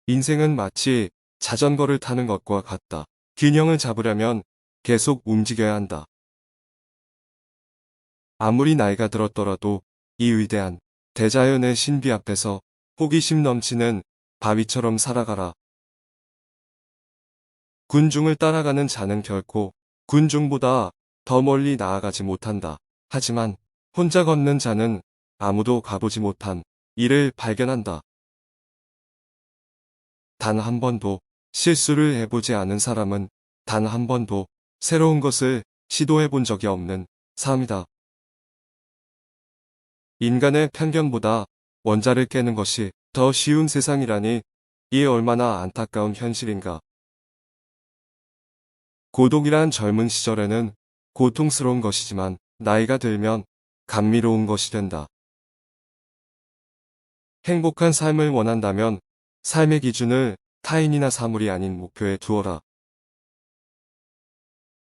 인생은 마치 자전거를 타는 것과 같다. 균형을 잡으려면 계속 움직여야 한다. 아무리 나이가 들었더라도 이 위대한 대자연의 신비 앞에서 호기심 넘치는 바위처럼 살아가라. 군중을 따라가는 자는 결코 군중보다 더 멀리 나아가지 못한다. 하지만 혼자 걷는 자는 아무도 가보지 못한 일을 발견한다. 단 한 번도 실수를 해보지 않은 사람은 단 한 번도 새로운 것을 시도해 본 적이 없는 삶이다. 인간의 편견보다 원자를 깨는 것이 더 쉬운 세상이라니 이 얼마나 안타까운 현실인가. 고독이란 젊은 시절에는 고통스러운 것이지만 나이가 들면 감미로운 것이 된다. 행복한 삶을 원한다면 삶의 기준을 타인이나 사물이 아닌 목표에 두어라.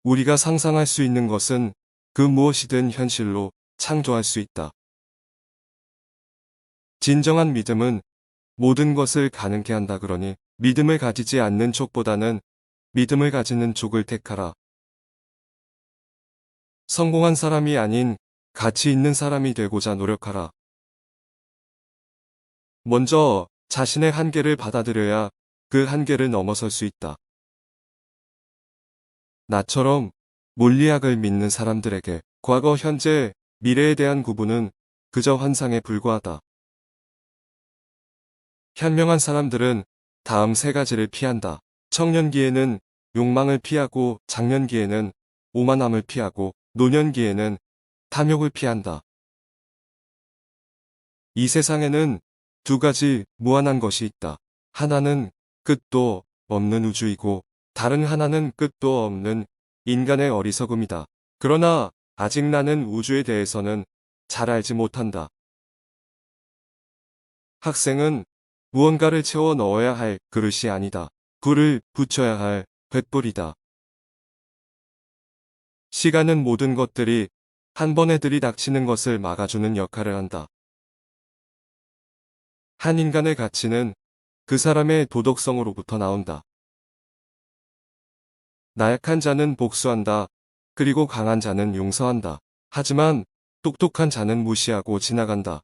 우리가 상상할 수 있는 것은 그 무엇이든 현실로 창조할 수 있다. 진정한 믿음은 모든 것을 가능케 한다. 그러니 믿음을 가지지 않는 족보다는 믿음을 가지는 족을 택하라. 성공한 사람이 아닌 가치 있는 사람이 되고자 노력하라. 먼저 자신의 한계를 받아들여야 그 한계를 넘어설 수 있다. 나처럼 물리학을 믿는 사람들에게 과거, 현재, 미래에 대한 구분은 그저 환상에 불과하다. 현명한 사람들은 다음 세 가지를 피한다. 청년기에는 욕망을 피하고, 장년기에는 오만함을 피하고, 노년기에는 탐욕을 피한다. 이 세상에는 두 가지 무한한 것이 있다. 하나는 끝도 없는 우주이고, 다른 하나는 끝도 없는 인간의 어리석음이다. 그러나 아직 나는 우주에 대해서는 잘 알지 못한다. 학생은 무언가를 채워 넣어야 할 그릇이 아니다. 불을 붙여야 할 횃불이다. 시간은 모든 것들이 한 번에 들이닥치는 것을 막아주는 역할을 한다. 한 인간의 가치는 그 사람의 도덕성으로부터 나온다. 나약한 자는 복수한다. 그리고 강한 자는 용서한다. 하지만 똑똑한 자는 무시하고 지나간다.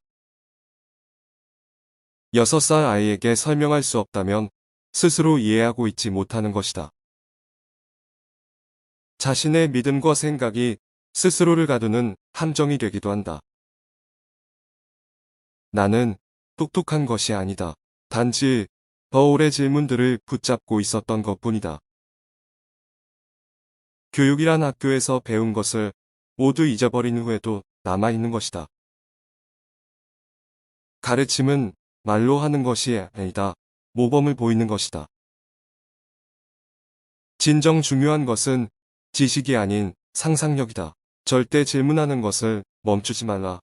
6살 아이에게 설명할 수 없다면 스스로 이해하고 있지 못하는 것이다. 자신의 믿음과 생각이 스스로를 가두는 함정이 되기도 한다. 나는 똑똑한 것이 아니다. 단지 더 오래 질문들을 붙잡고 있었던 것뿐이다. 교육이란 학교에서 배운 것을 모두 잊어버린 후에도 남아있는 것이다. 가르침은 말로 하는 것이 아니다. 모범을 보이는 것이다. 진정 중요한 것은 지식이 아닌 상상력이다. 절대 질문하는 것을 멈추지 말라.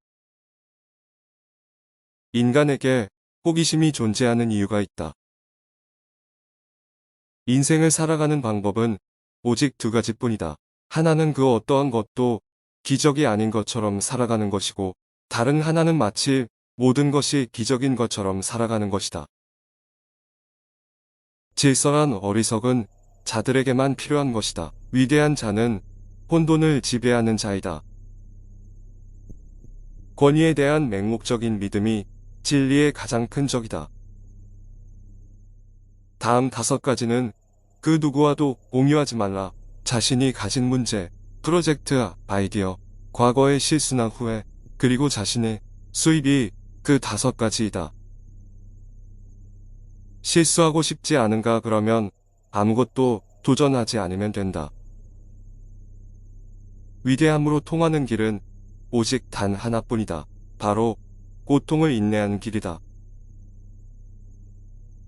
인간에게 호기심이 존재하는 이유가 있다. 인생을 살아가는 방법은 오직 두 가지뿐이다. 하나는 그 어떠한 것도 기적이 아닌 것처럼 살아가는 것이고, 다른 하나는 마치 모든 것이 기적인 것처럼 살아가는 것이다. 질서란 어리석은 자들에게만 필요한 것이다. 위대한 자는 혼돈을 지배하는 자이다. 권위에 대한 맹목적인 믿음이 진리의 가장 큰 적이다. 다음 5가지는 그 누구와도 공유하지 말라. 자신이 가진 문제, 프로젝트, 아이디어, 과거의 실수나 후회, 그리고 자신의 수입이 그 5가지이다. 실수하고 싶지 않은가? 그러면 아무것도 도전하지 않으면 된다. 위대함으로 통하는 길은 오직 단 하나뿐이다. 바로 고통을 인내하는 길이다.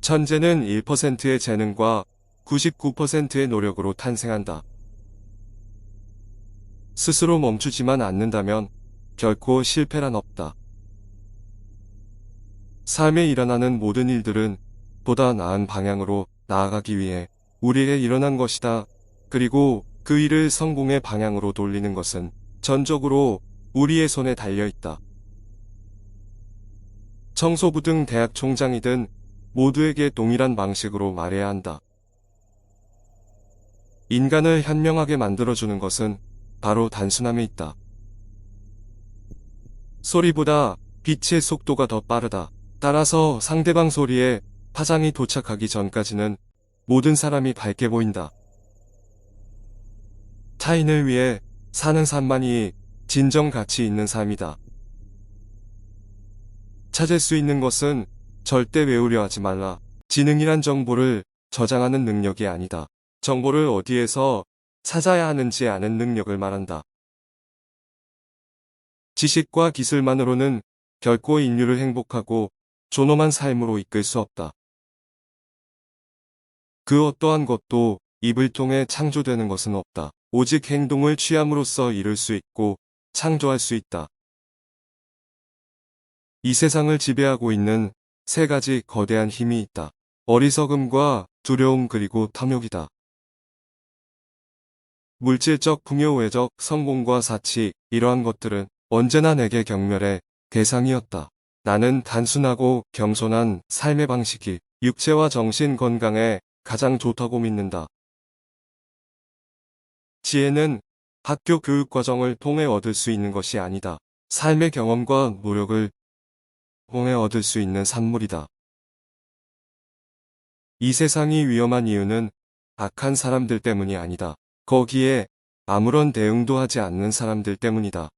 천재는 1%의 재능과 99%의 노력으로 탄생한다. 스스로 멈추지만 않는다면 결코 실패란 없다. 삶에 일어나는 모든 일들은 보다 나은 방향으로 나아가기 위해 우리에게 일어난 것이다. 그리고 그 일을 성공의 방향으로 돌리는 것은 전적으로 우리의 손에 달려 있다. 청소부 등 대학 총장이든 모두에게 동일한 방식으로 말해야 한다. 인간을 현명하게 만들어주는 것은 바로 단순함에 있다. 소리보다 빛의 속도가 더 빠르다. 따라서 상대방 소리에 파장이 도착하기 전까지는 모든 사람이 밝게 보인다. 타인을 위해 사는 삶만이 진정 가치 있는 삶이다. 찾을 수 있는 것은 절대 외우려 하지 말라. 지능이란 정보를 저장하는 능력이 아니다. 정보를 어디에서 찾아야 하는지 아는 능력을 말한다. 지식과 기술만으로는 결코 인류를 행복하고 존엄한 삶으로 이끌 수 없다. 그 어떠한 것도 입을 통해 창조되는 것은 없다. 오직 행동을 취함으로써 이룰 수 있고 창조할 수 있다. 이 세상을 지배하고 있는 세 가지 거대한 힘이 있다. 어리석음과 두려움 그리고 탐욕이다. 물질적 풍요외적 성공과 사치, 이러한 것들은 언제나 내게 경멸의 대상이었다. 나는 단순하고 겸손한 삶의 방식이 육체와 정신 건강에 가장 좋다고 믿는다. 지혜는 학교 교육 과정을 통해 얻을 수 있는 것이 아니다. 삶의 경험과 노력을 통해 얻을 수 있는 산물이다. 이 세상이 위험한 이유는 악한 사람들 때문이 아니다. 거기에 아무런 대응도 하지 않는 사람들 때문이다.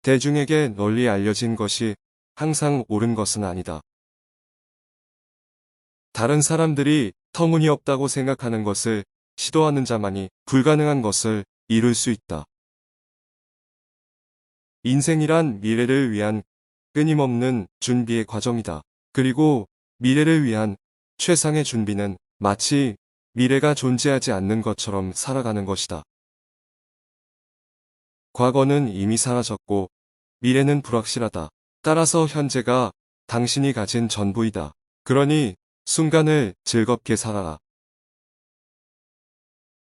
대중에게 널리 알려진 것이 항상 옳은 것은 아니다. 다른 사람들이 터무니없다고 생각하는 것을 시도하는 자만이 불가능한 것을 이룰 수 있다. 인생이란 미래를 위한 끊임없는 준비의 과정이다. 그리고 미래를 위한 최상의 준비는 마치 미래가 존재하지 않는 것처럼 살아가는 것이다. 과거는 이미 사라졌고 미래는 불확실하다. 따라서 현재가 당신이 가진 전부이다. 그러니 순간을 즐겁게 살아라.